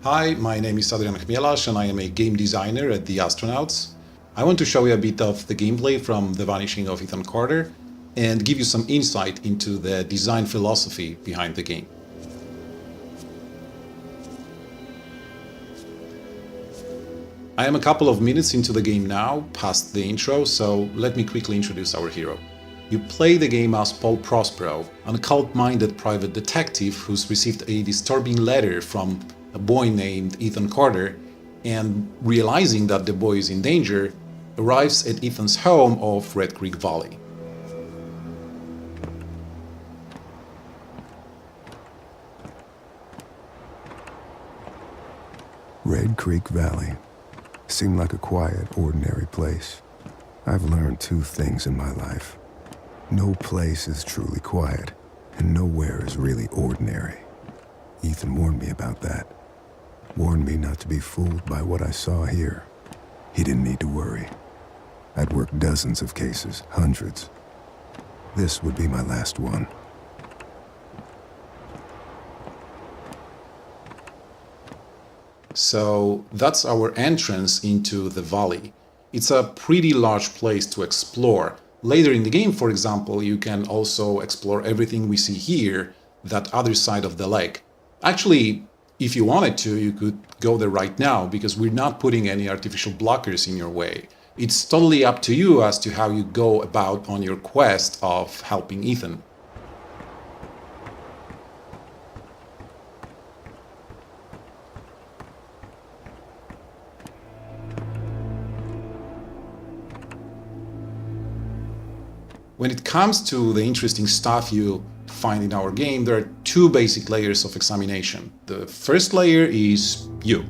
Hi, my name is Adrian Chmielarz and I am a game designer at the Astronauts. I want to show you a bit of the gameplay from The Vanishing of Ethan Carter and give you some insight into the design philosophy behind the game. I am a couple of minutes into the game now, past the intro, so let me quickly introduce our hero. You play the game as Paul Prospero, an occult-minded private detective who's received a disturbing letter from a boy named Ethan Carter, and realizing that the boy is in danger, arrives at Ethan's home of Red Creek Valley. Red Creek Valley seemed like a quiet, ordinary place. I've learned two things in my life. No place is truly quiet, and nowhere is really ordinary. Ethan warned me about that. Warned me not to be fooled by what I saw here. He didn't need to worry. I'd worked dozens of cases, hundreds. This would be my last one. So that's our entrance into the valley. It's a pretty large place to explore. Later in the game, for example, you can also explore everything we see here, that other side of the lake. Actually, if you wanted to, you could go there right now, because we're not putting any artificial blockers in your way. It's totally up to you as to how you go about on your quest of helping Ethan. When it comes to the interesting stuff you find in our game, there are two basic layers of examination. The first layer is you.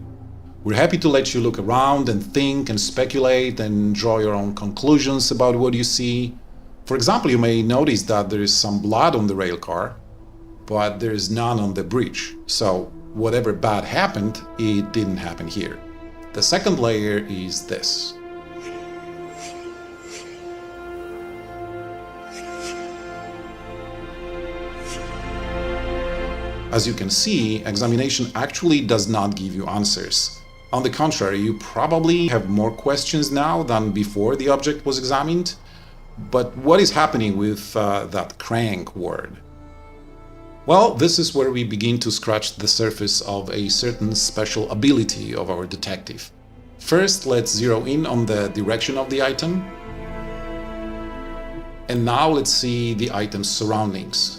We're happy to let you look around and think and speculate and draw your own conclusions about what you see. For example, you may notice that there is some blood on the rail car, but there is none on the bridge. So whatever bad happened, it didn't happen here. The second layer is this. As you can see, examination actually does not give you answers. On the contrary, you probably have more questions now than before the object was examined. But what is happening with that crank word? Well, this is where we begin to scratch the surface of a certain special ability of our detective. First, let's zero in on the direction of the item. And now let's see the item's surroundings.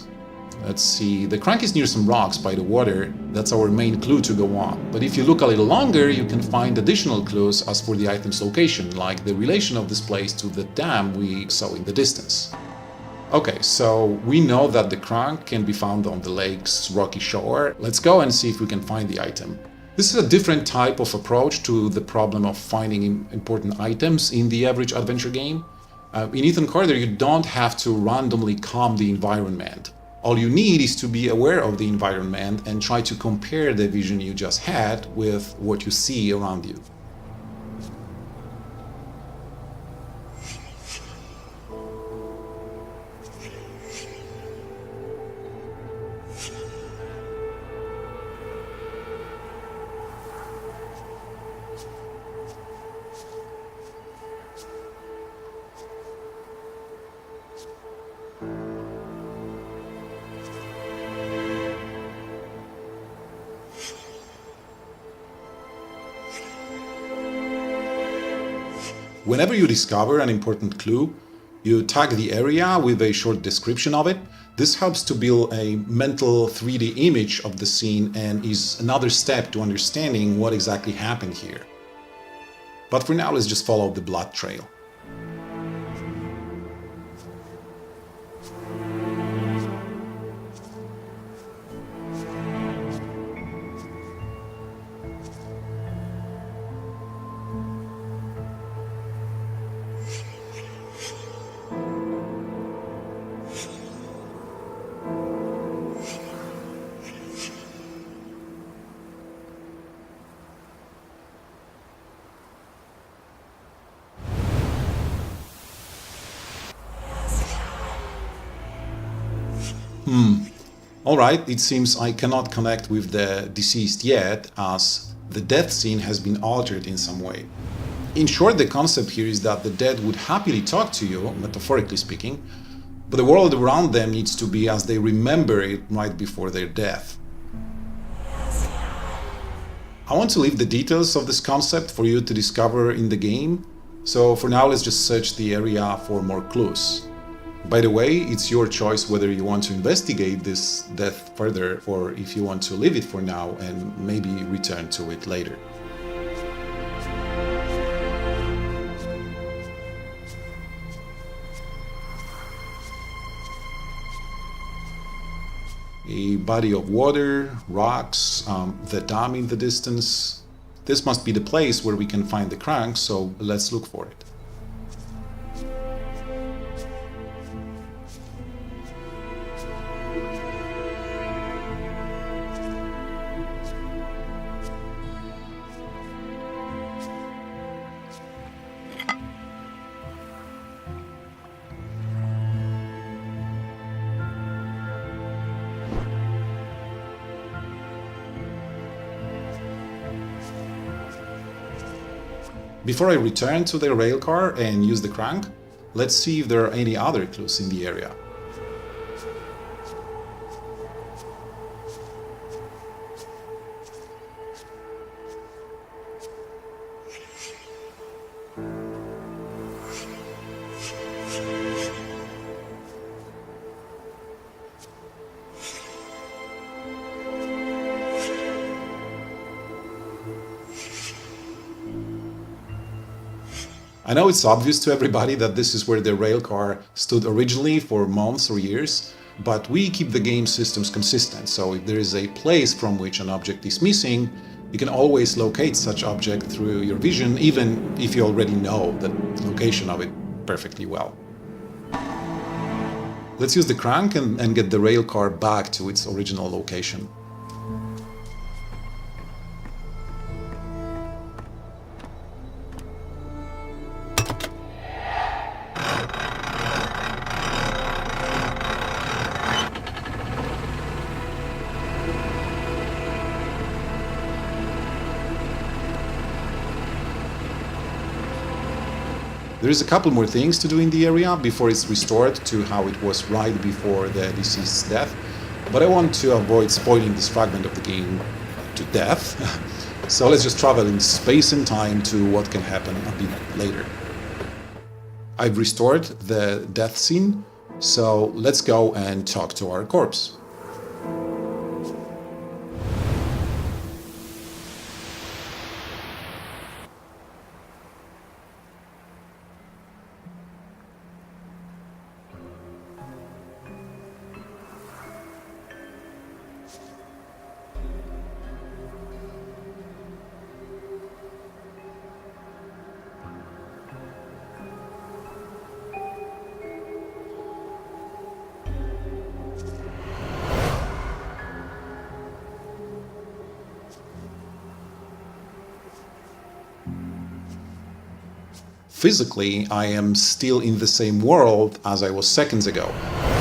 Let's see, the crank is near some rocks by the water. That's our main clue to go on. But if you look a little longer, you can find additional clues as for the item's location, like the relation of this place to the dam we saw in the distance. Okay, so we know that the crank can be found on the lake's rocky shore. Let's go and see if we can find the item. This is a different type of approach to the problem of finding important items in the average adventure game. In Ethan Carter, you don't have to randomly comb the environment. All you need is to be aware of the environment and try to compare the vision you just had with what you see around you. Whenever you discover an important clue, you tag the area with a short description of it. This helps to build a mental 3D image of the scene and is another step to understanding what exactly happened here. But for now, let's just follow the blood trail. Alright, it seems I cannot connect with the deceased yet, as the death scene has been altered in some way. In short, the concept here is that the dead would happily talk to you, metaphorically speaking, but the world around them needs to be as they remember it right before their death. I want to leave the details of this concept for you to discover in the game, so for now let's just search the area for more clues. By the way, it's your choice whether you want to investigate this death further or if you want to leave it for now and maybe return to it later. A body of water, rocks, the dam in the distance. This must be the place where we can find the crank, so let's look for it. Before I return to the railcar and use the crank, let's see if there are any other clues in the area. I know it's obvious to everybody that this is where the railcar stood originally for months or years, but we keep the game systems consistent, so if there is a place from which an object is missing, you can always locate such object through your vision, even if you already know the location of it perfectly well. Let's use the crank and get the railcar back to its original location. There is a couple more things to do in the area before it's restored to how it was right before the deceased's death, but I want to avoid spoiling this fragment of the game to death, so let's just travel in space and time to what can happen a bit later. I've restored the death scene, so let's go and talk to our corpse. Physically, I am still in the same world as I was seconds ago,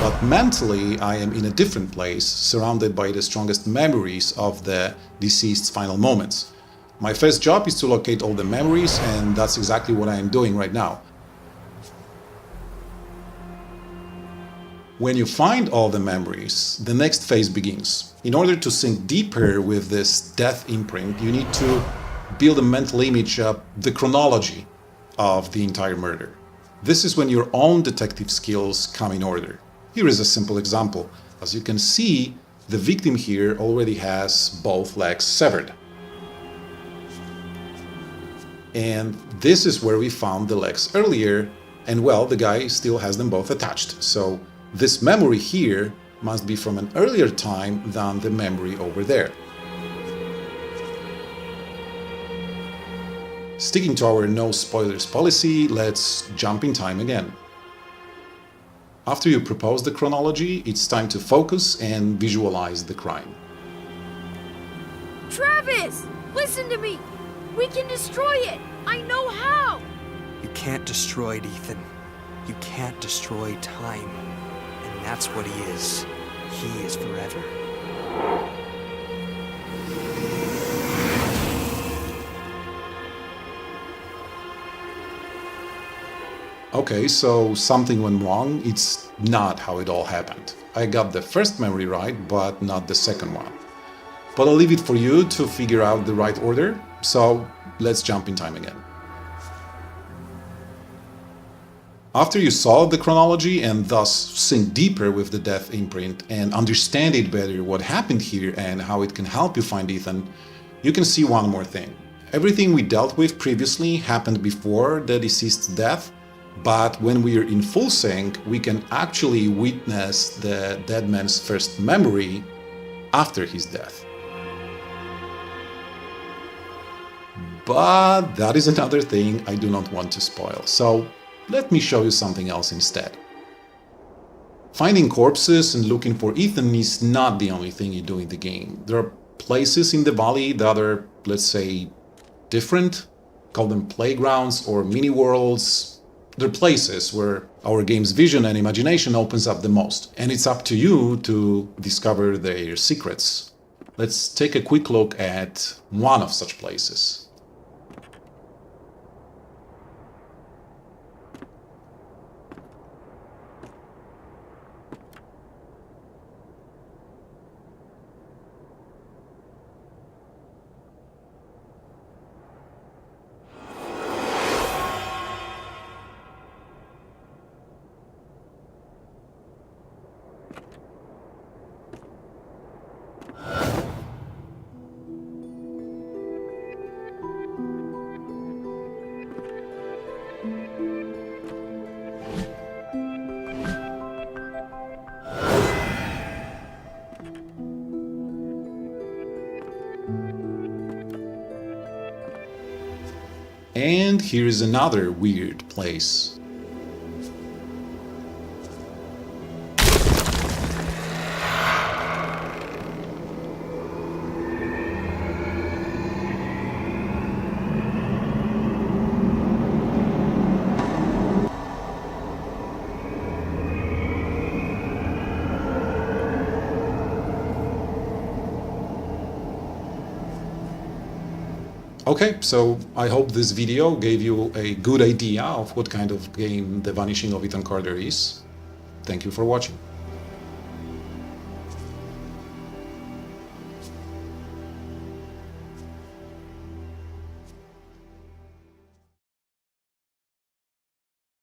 but mentally I am in a different place, surrounded by the strongest memories of the deceased's final moments. My first job is to locate all the memories, and that's exactly what I am doing right now. When you find all the memories, the next phase begins. In order to sink deeper with this death imprint, you need to build a mental image of the chronology of the entire murder. This is when your own detective skills come in order. Here is a simple example. As you can see, the victim here already has both legs severed. And this is where we found the legs earlier, and well, the guy still has them both attached. So this memory here must be from an earlier time than the memory over there. Sticking to our no spoilers policy, let's jump in time again. After you propose the chronology, it's time to focus and visualize the crime. Travis! Listen to me! We can destroy it! I know how! You can't destroy it, Ethan. You can't destroy time. And that's what he is. he is forever? Okay, so something went wrong. It's not how it all happened. I got the first memory right, but not the second one. But I'll leave it for you to figure out the right order, so let's jump in time again. After you solve the chronology and thus sink deeper with the death imprint and understand it better what happened here and how it can help you find Ethan, you can see one more thing. Everything we dealt with previously happened before the deceased's death, but when we are in full sync, we can actually witness the dead man's first memory after his death. But that is another thing I do not want to spoil, so let me show you something else instead. Finding corpses and looking for Ethan is not the only thing you do in the game. There are places in the valley that are, let's say, different. Call them playgrounds or mini-worlds. They're places where our game's vision and imagination opens up the most, and it's up to you to discover their secrets. Let's take a quick look at one of such places. And here is another weird place. Okay, so I hope this video gave you a good idea of what kind of game The Vanishing of Ethan Carter is. Thank you for watching.